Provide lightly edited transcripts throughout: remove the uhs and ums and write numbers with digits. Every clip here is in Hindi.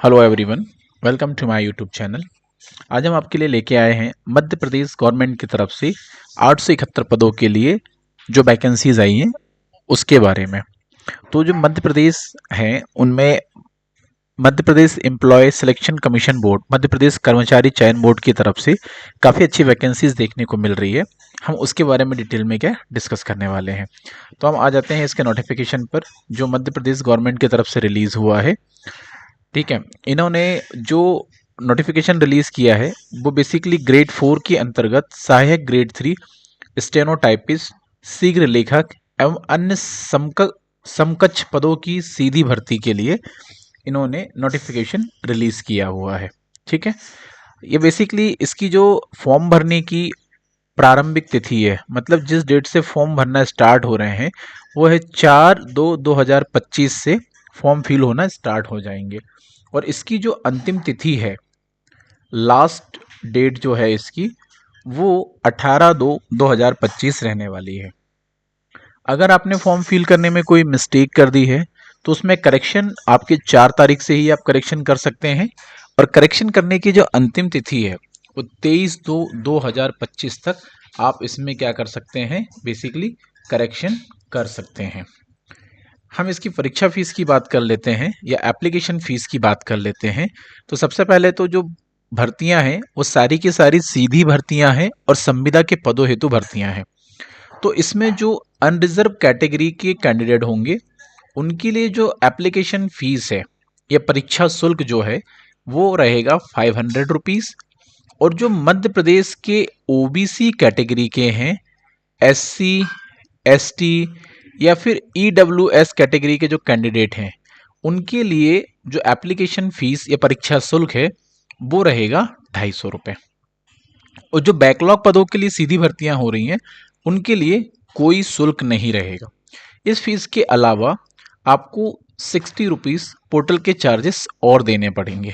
Hello everyone, welcome to my YouTube channel. आज हम आपके लिए लेके आए हैं मध्य प्रदेश गवर्नमेंट की तरफ से 871 पदों के लिए जो वैकेंसीज आई हैं उसके बारे में। तो जो मध्य प्रदेश हैं उनमें Madhya Pradesh employ selection commission board, Madhya Pradesh कर्मचारी चयन बोर्ड की तरफ से काफ़ी अच्छी वैकेंसीज देखने को मिल रही है। हम उसके बारे में डिटेल में क्या डिस्कस करने वाले हैं। तो हम आ जाते हैं इसके नोटिफिकेशन पर जो मध्य प्रदेश गवर्नमेंट की तरफ से रिलीज़ हुआ है। ठीक है, इन्होंने जो नोटिफिकेशन रिलीज किया है वो बेसिकली ग्रेड 4 के अंतर्गत सहायक ग्रेड 3 स्टेनोटाइपिस्ट, शीघ्र लेखक एवं अन्य समकक्ष पदों की सीधी भर्ती के लिए इन्होंने नोटिफिकेशन रिलीज किया हुआ है। ठीक है, ये बेसिकली इसकी जो फॉर्म भरने की प्रारंभिक तिथि है, मतलब जिस डेट से फॉर्म भरना स्टार्ट हो रहे हैं वो है 4/2/2025 से फॉर्म फिल होना स्टार्ट हो जाएंगे। और इसकी जो अंतिम तिथि है, लास्ट डेट जो है इसकी, वो 18/2/2025 रहने वाली है। अगर आपने फॉर्म फिल करने में कोई मिस्टेक कर दी है तो उसमें करेक्शन आपके 4 तारीख से ही आप करेक्शन कर सकते हैं। और करेक्शन करने की जो अंतिम तिथि है वो 23/2/2025 तक आप इसमें क्या कर सकते हैं, बेसिकली करेक्शन कर सकते हैं। हम इसकी परीक्षा फीस की बात कर लेते हैं या एप्लीकेशन फीस की बात कर लेते हैं। तो सबसे पहले तो जो भर्तियां हैं वो सारी की सारी सीधी भर्तियां हैं और संविदा के पदों हेतु भर्तियां हैं। तो इसमें जो अनरिजर्व कैटेगरी के कैंडिडेट होंगे उनके लिए जो एप्लीकेशन फीस है या परीक्षा शुल्क जो है वो रहेगा 500 रुपीज़। और जो मध्य प्रदेश के ओबीसी कैटेगरी के हैं, एससी, एसटी या फिर ईडब्ल्यूएस कैटेगरी के जो कैंडिडेट हैं उनके लिए जो एप्लीकेशन फीस या परीक्षा शुल्क है वो रहेगा 250 रुपये। और जो बैकलॉग पदों के लिए सीधी भर्तियां हो रही हैं उनके लिए कोई शुल्क नहीं रहेगा। इस फीस के अलावा आपको 60 रुपीज़ पोर्टल के चार्जेस और देने पड़ेंगे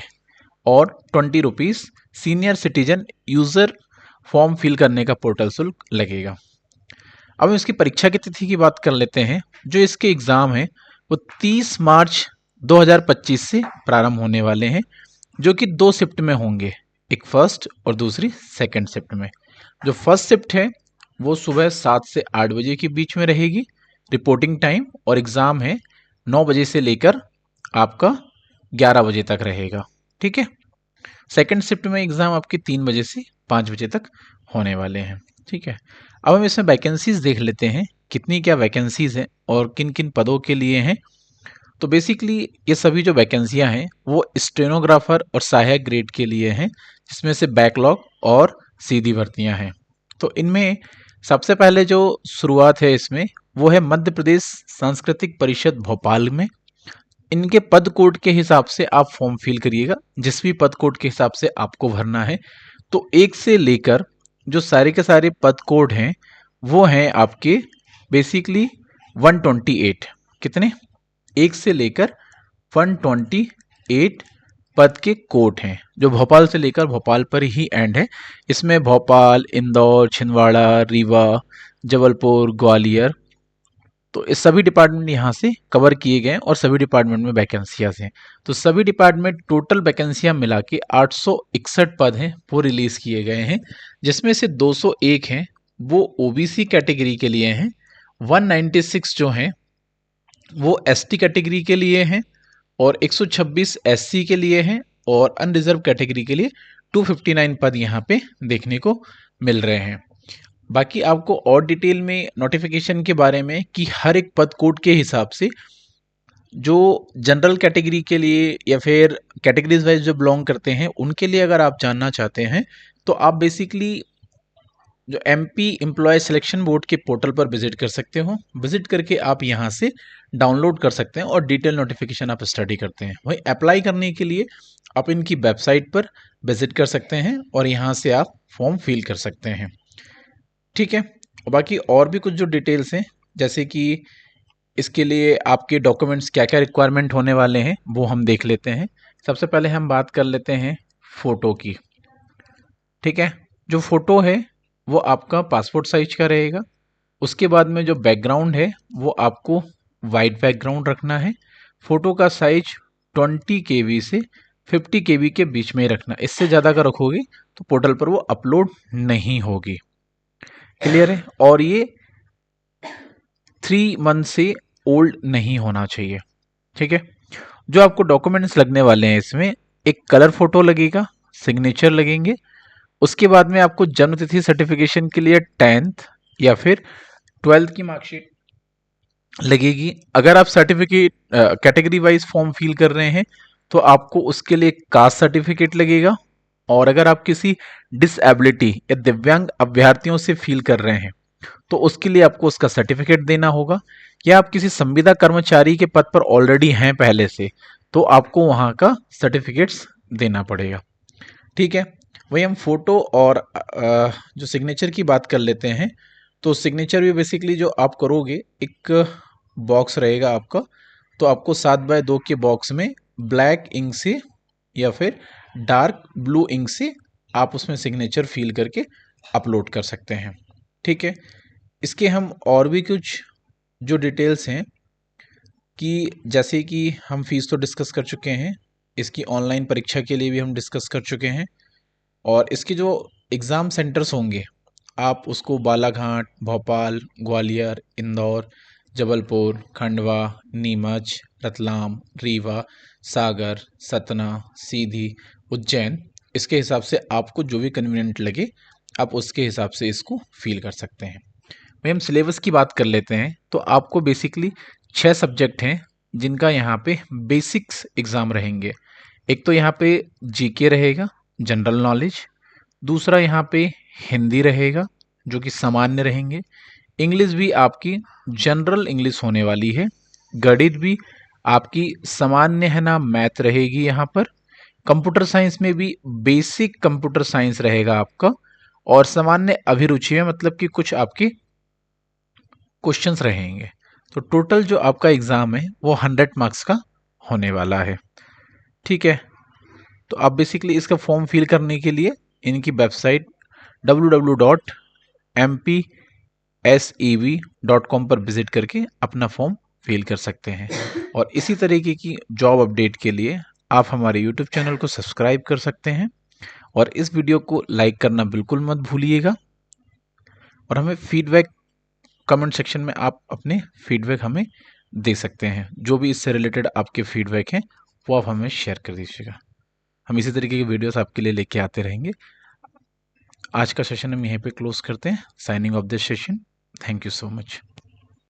और 20 rupees senior citizen user form fill करने का पोर्टल शुल्क लगेगा। अब हम इसकी परीक्षा की तिथि की बात कर लेते हैं। जो इसके एग्ज़ाम हैं वो 30 मार्च 2025 से प्रारंभ होने वाले हैं, जो कि 2 शिफ्ट में होंगे, एक फर्स्ट और दूसरी सेकंड शिफ्ट में। जो फर्स्ट शिफ्ट है वो सुबह 7 से 8 बजे के बीच में रहेगी रिपोर्टिंग टाइम, और एग्ज़ाम है 9 बजे से लेकर आपका 11 बजे तक रहेगा। ठीक है, सेकंड शिफ्ट में एग्ज़ाम आपके 3 बजे से 5 बजे तक होने वाले हैं। ठीक है, अब हम इसमें वैकेंसीज देख लेते हैं कितनी क्या वैकेंसीज हैं और किन किन पदों के लिए हैं। तो बेसिकली ये सभी जो वैकेंसियां हैं वो स्टेनोग्राफर और सहायक ग्रेड के लिए हैं, जिसमें से बैकलॉग और सीधी भर्तियां हैं। तो इनमें सबसे पहले जो शुरुआत है इसमें वो है मध्य प्रदेश सांस्कृतिक परिषद भोपाल में। इनके पद कोड के हिसाब से आप फॉर्म फिल करिएगा, जिस भी पद कोड के हिसाब से आपको भरना है। तो एक से लेकर जो सारे के सारे पद कोड हैं वो हैं आपके बेसिकली 128। कितने? एक से लेकर 128 पद के कोड हैं जो भोपाल से लेकर भोपाल पर ही एंड है। इसमें भोपाल, इंदौर, छिंदवाड़ा, रीवा, जबलपुर, ग्वालियर, तो इस सभी डिपार्टमेंट यहाँ से कवर किए गए हैं और सभी डिपार्टमेंट में वैकेंसियाँ हैं। तो सभी डिपार्टमेंट टोटल वैकेंसियाँ मिला के 861 पद हैं वो रिलीज़ किए गए हैं, जिसमें से 201 हैं वो ओबीसी कैटेगरी के लिए हैं, 196 जो हैं वो एसटी कैटेगरी के लिए हैं, और 126 एससी के लिए हैं, और अनरिजर्व कैटेगरी के लिए 259 पद यहाँ पे देखने को मिल रहे हैं। बाकी आपको और डिटेल में नोटिफिकेशन के बारे में कि हर एक पद कोड के हिसाब से जो जनरल कैटेगरी के लिए या फिर कैटेगरीज वाइज जो बिलोंग करते हैं उनके लिए अगर आप जानना चाहते हैं तो आप बेसिकली जो एमपी एम्प्लॉय सिलेक्शन बोर्ड के पोर्टल पर विजिट कर सकते हो। विजिट करके आप यहाँ से डाउनलोड कर सकते हैं और डिटेल नोटिफिकेशन आप स्टडी करते हैं। वहीं अप्लाई करने के लिए आप इनकी वेबसाइट पर विजिट कर सकते हैं और यहाँ से आप फॉर्म फिल कर सकते हैं। ठीक है, और बाकी और भी कुछ जो डिटेल्स हैं, जैसे कि इसके लिए आपके डॉक्यूमेंट्स क्या क्या रिक्वायरमेंट होने वाले हैं वो हम देख लेते हैं। सबसे पहले हम बात कर लेते हैं फ़ोटो की। ठीक है, जो फ़ोटो है वो आपका पासपोर्ट साइज का रहेगा। उसके बाद में जो बैकग्राउंड है वो आपको वाइट बैकग्राउंड रखना है। फ़ोटो का साइज 20 KB से 50 KB के बीच में ही रखना। इससे ज़्यादा अगर रखोगे तो पोर्टल पर वो अपलोड नहीं होगी। क्लियर है? और ये 3 मंथ से ओल्ड नहीं होना चाहिए। ठीक है। जो आपको डॉक्यूमेंट्स लगने वाले हैं इसमें, एक कलर फोटो लगेगा, सिग्नेचर लगेंगे, उसके बाद में आपको जन्म तिथि सर्टिफिकेशन के लिए 10th या फिर 12th की मार्कशीट लगेगी। अगर आप certificate category wise form fill कर रहे हैं तो आपको उसके लिए कास्ट सर्टिफिकेट लगेगा। और अगर आप किसी डिसएबिलिटी या दिव्यांग अभ्यर्थियों से फील कर रहे हैं तो उसके लिए आपको उसका सर्टिफिकेट देना होगा। या आप किसी संविदा कर्मचारी के पद पर ऑलरेडी हैं पहले से, तो आपको वहां का सर्टिफिकेट्स देना पड़ेगा। ठीक है। वही हम फोटो और जो सिग्नेचर की बात कर लेते हैं। तो सिग्नेचर भी बेसिकली जो आप करोगे, एक बॉक्स रहेगा आपका, तो आपको 7x2 के बॉक्स में ब्लैक इंक से या फिर डार्क ब्लू इंक से आप उसमें सिग्नेचर फिल करके अपलोड कर सकते हैं। ठीक है। इसके हम और भी कुछ जो डिटेल्स हैं कि जैसे कि हम फीस तो डिस्कस कर चुके हैं, इसकी ऑनलाइन परीक्षा के लिए भी हम डिस्कस कर चुके हैं, और इसके जो एग्ज़ाम सेंटर्स होंगे आप उसको बालाघाट, भोपाल, ग्वालियर, इंदौर, जबलपुर, खंडवा, नीमच, रतलाम, रीवा, सागर, सतना, सीधी, उज्जैन, इसके हिसाब से आपको जो भी कन्वीनियंट लगे आप उसके हिसाब से इसको फील कर सकते हैं। भाई हम सिलेबस की बात कर लेते हैं। तो आपको बेसिकली 6 सब्जेक्ट हैं जिनका यहाँ पे बेसिक्स एग्ज़ाम रहेंगे। एक तो यहाँ पे जीके रहेगा, जनरल नॉलेज। दूसरा यहाँ पे हिंदी रहेगा जो कि सामान्य रहेंगे। इंग्लिश भी आपकी जनरल इंग्लिश होने वाली है। गणित भी आपकी सामान्य है ना, मैथ रहेगी यहाँ पर। कंप्यूटर साइंस में भी बेसिक कंप्यूटर साइंस रहेगा आपका, और सामान्य अभिरुचि में मतलब कि कुछ आपके क्वेश्चंस रहेंगे। तो टोटल जो आपका एग्ज़ाम है वो 100 मार्क्स का होने वाला है। ठीक है। तो आप बेसिकली इसका फॉर्म फिल करने के लिए इनकी वेबसाइट www.mpsev.com पर विजिट करके अपना फॉर्म फिल कर सकते हैं। और इसी तरीके की जॉब अपडेट के लिए आप हमारे यूट्यूब चैनल को सब्सक्राइब कर सकते हैं, और इस वीडियो को लाइक करना बिल्कुल मत भूलिएगा। और हमें फीडबैक कमेंट सेक्शन में आप अपने फीडबैक हमें दे सकते हैं। जो भी इससे रिलेटेड आपके फीडबैक हैं वो आप हमें शेयर कर दीजिएगा। हम इसी तरीके की वीडियोस आपके लिए लेके आते रहेंगे। आज का सेशन हम यहीं पे क्लोज करते हैं। Signing off this session. Thank you so much.